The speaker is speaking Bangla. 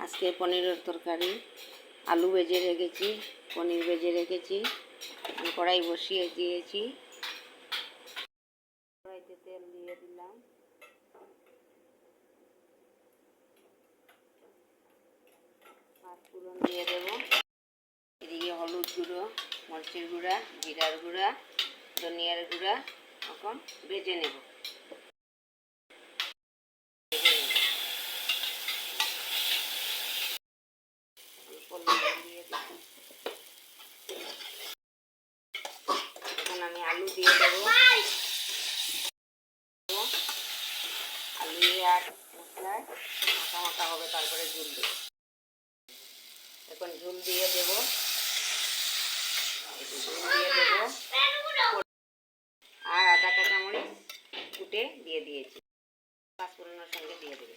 আজকে পনিরের তরকারি। আলু ভেজে রেখেছি, পনির ভেজে রেখেছি, কড়াই বসিয়ে দিয়েছি। কড়াইতে তেল দিয়ে দিলাম, পাঁচফোড়ন দিয়ে দেবো। এদিকে হলুদ গুঁড়ো, মরিচের গুঁড়া, জিরার গুঁড়া, ধনিয়ার গুঁড়া এখন ভেজে নেব। এখন আমি আলু দিয়ে দেবো। আলু দিয়ে আর মশলায় মাখা মাখা হবে, তারপরে ঝুল দেবো। এখন ঝুল দিয়ে দেবো, আর আদা কাঁচামরিচ কুটে দিয়ে দিয়েছি, পাঁচফোড়নের সঙ্গে দিয়ে দেবো।